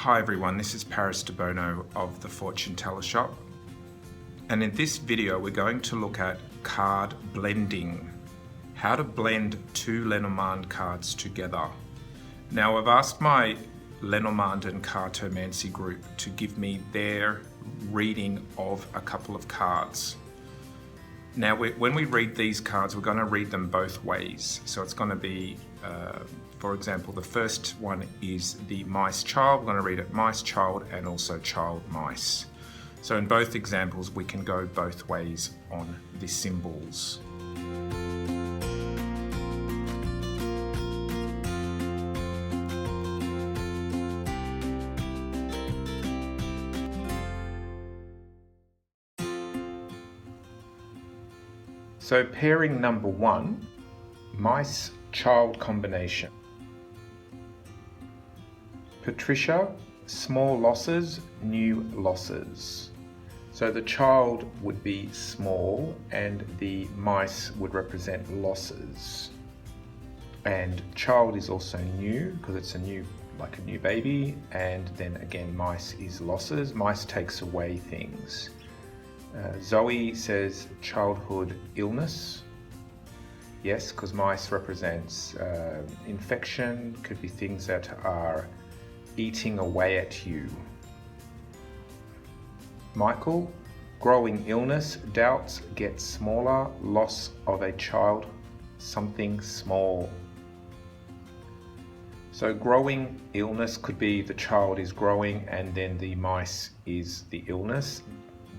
Hi everyone, this is Paris Debono of the Fortune Teller Shop, and in this video we're going to look at card blending, how to blend two Lenormand cards together. Now I've asked my Lenormand and Cartomancy group to give me their reading of a couple of cards. Now when we read these cards, we're going to read them both ways. So it's going to be, for example, the first one is the mice child. We're going to read it mice child and also child mice. So in both examples, we can go both ways on the symbols. So pairing number one, mice-child combination. Patricia, small losses, new losses. So the child would be small and the mice would represent losses. And child is also new because it's like a new baby, and then again mice is losses. Mice takes away things. Zoe says childhood illness. Yes, because mice represents infection, could be things that are eating away at you. Michael, growing illness, doubts get smaller, loss of a child, something small. So growing illness could be the child is growing and then the mice is the illness.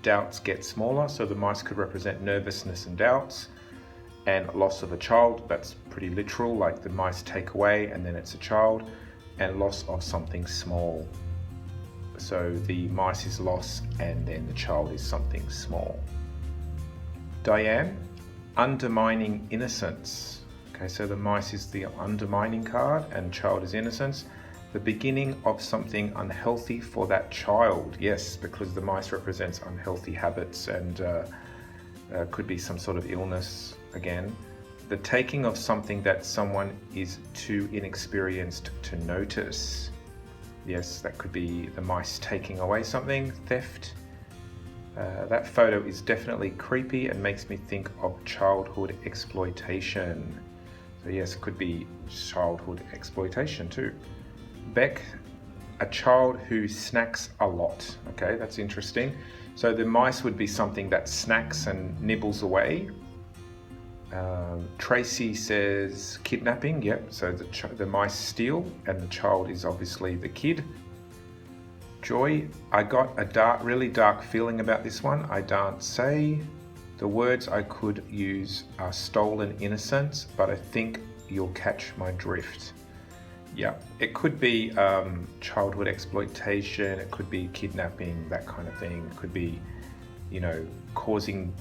Doubts get smaller, so the mice could represent nervousness and doubts, and loss of a child, that's pretty literal, like the mice take away and then it's a child, and loss of something small. So the mice is loss and then the child is something small. Diane, undermining innocence. Okay, so the mice is the undermining card and child is innocence. The beginning of something unhealthy for that child. Yes, because the mice represents unhealthy habits and could be some sort of illness again. The taking of something that someone is too inexperienced to notice. Yes, that could be the mice taking away something, theft. That photo is definitely creepy and makes me think of childhood exploitation. So yes, it could be childhood exploitation too. Beck, a child who snacks a lot. Okay, that's interesting. So the mice would be something that snacks and nibbles away. Tracy says kidnapping. Yep, so the mice steal and the child is obviously the kid. Joy, I got a really dark feeling about this one. I don't say. The words I could use are stolen innocence, but I think you'll catch my drift. Yeah, it could be childhood exploitation, it could be kidnapping, that kind of thing. It could be, causing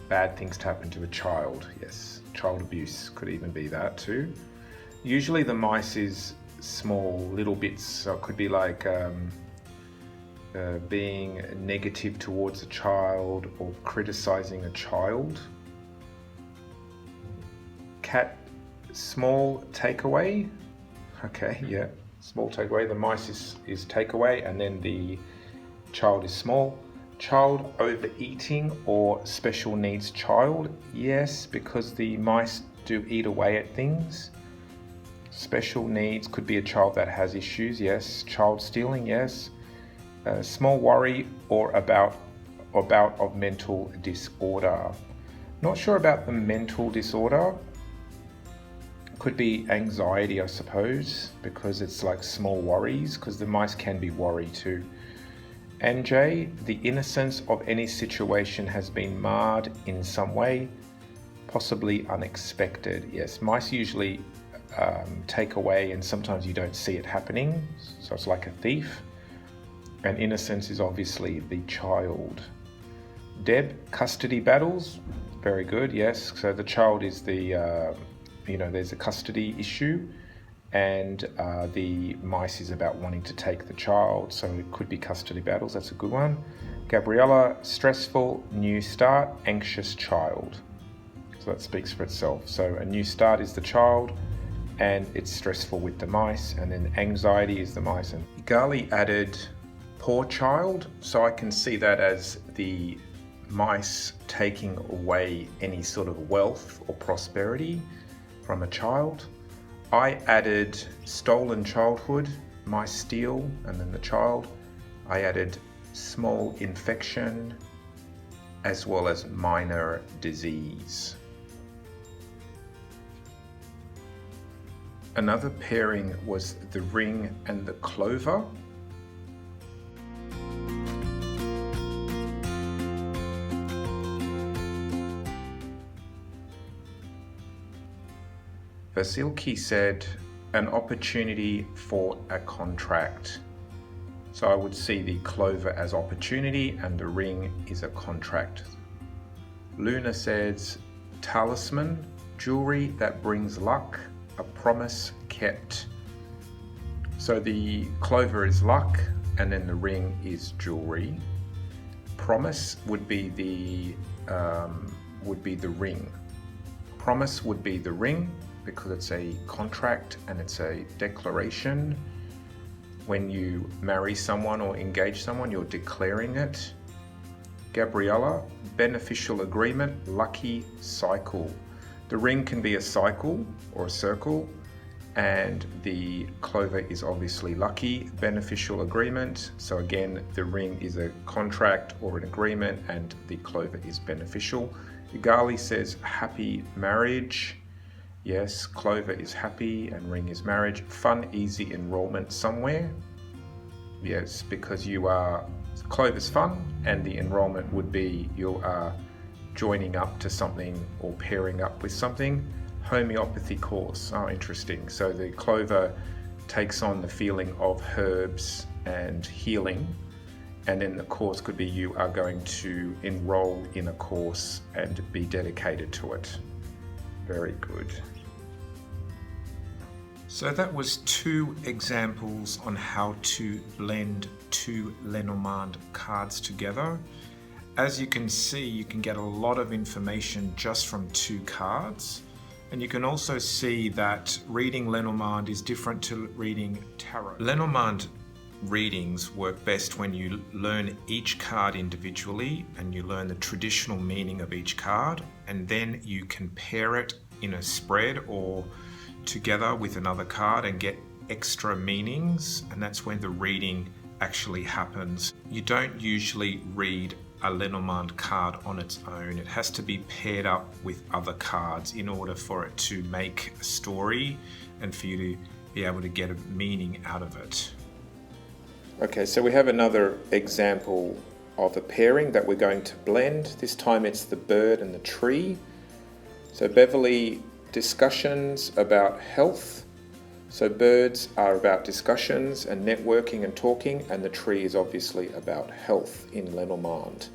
bad things to happen to a child. Yes, child abuse could even be that too. Usually the mice is small little bits, so it could be like being negative towards a child or criticizing a child. Cat, small takeaway. Okay, yeah, small takeaway. The mice is takeaway and then the child is small. Child overeating or special needs child. Yes, because the mice do eat away at things. Special needs could be a child that has issues. Yes. Child stealing. Yes. Small worry or about of mental disorder. Not sure about the mental disorder. Could be anxiety, I suppose, because it's like small worries, because the mice can be worry too. NJ, the innocence of any situation has been marred in some way, possibly unexpected. Yes, mice usually take away and sometimes you don't see it happening, so it's like a thief. And innocence is obviously the child. Deb, custody battles, very good, yes. So the child is the there's a custody issue and the mice is about wanting to take the child, so it could be custody battles. That's a good one. Gabriella, stressful new start, anxious child. So that speaks for itself. So a new start is the child and it's stressful with the mice, and then anxiety is the mice. And Gali added poor child, so I can see that as the mice taking away any sort of wealth or prosperity from a child. I added stolen childhood, mice steal, and then the child. I added small infection as well as minor disease. Another pairing was the ring and the clover. Vasilki said, an opportunity for a contract. So I would see the clover as opportunity and the ring is a contract. Luna says, talisman, jewelry that brings luck, a promise kept. So the clover is luck and then the ring is jewelry. Promise would be the ring. Promise would be the ring because it's a contract and it's a declaration. When you marry someone or engage someone, you're declaring it. Gabriella, beneficial agreement, lucky cycle. The ring can be a cycle or a circle, and the clover is obviously lucky, beneficial agreement. So again, the ring is a contract or an agreement and the clover is beneficial. Gali says happy marriage. Yes, clover is happy and ring is marriage. Fun, easy enrollment somewhere. Yes, because clover's fun and the enrollment would be you are joining up to something or pairing up with something. Homeopathy course, oh interesting. So the clover takes on the feeling of herbs and healing, and then the course could be you are going to enroll in a course and be dedicated to it. Very good. So that was 2 examples on how to blend 2 Lenormand cards together. As you can see, you can get a lot of information just from 2 cards. And you can also see that reading Lenormand is different to reading tarot. Lenormand readings work best when you learn each card individually and you learn the traditional meaning of each card, and then you can pair it in a spread or together with another card and get extra meanings, and that's when the reading actually happens. You don't usually read a Lenormand card on its own. It has to be paired up with other cards in order for it to make a story and for you to be able to get a meaning out of it. Okay, so we have another example of a pairing that we're going to blend. This time it's the bird and the tree. So Beverly, discussions about health. So birds are about discussions and networking and talking, and the tree is obviously about health in Lenormand.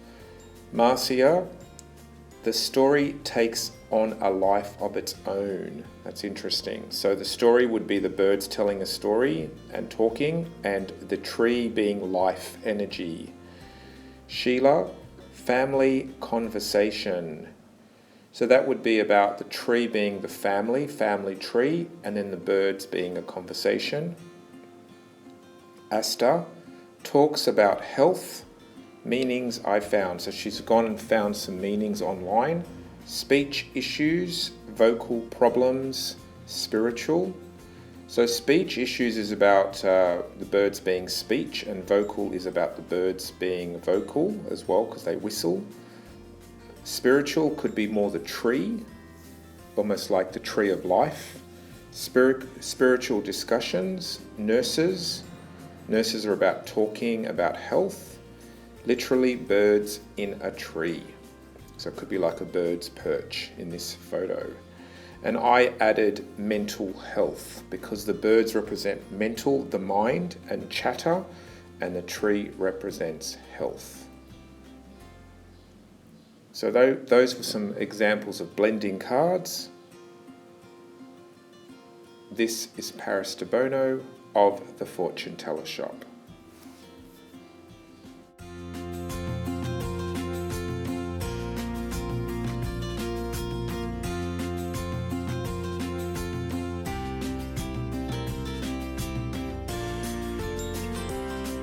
Marcia, the story takes on a life of its own. That's interesting. So the story would be the birds telling a story and talking, and the tree being life energy. Sheila, family conversation. So that would be about the tree being the family tree, and then the birds being a conversation. Asta talks about health, meanings I found. So she's gone and found some meanings online. Speech issues, vocal problems, spiritual. So speech issues is about the birds being speech, and vocal is about the birds being vocal as well because they whistle. Spiritual could be more the tree, almost like the tree of life. Spiritual discussions, nurses. Nurses are about talking about health. Literally birds in a tree. So it could be like a bird's perch in this photo. And I added mental health because the birds represent mental, the mind, and chatter, and the tree represents health. So those were some examples of blending cards. This is Paris Debono of the Fortune Teller Shop.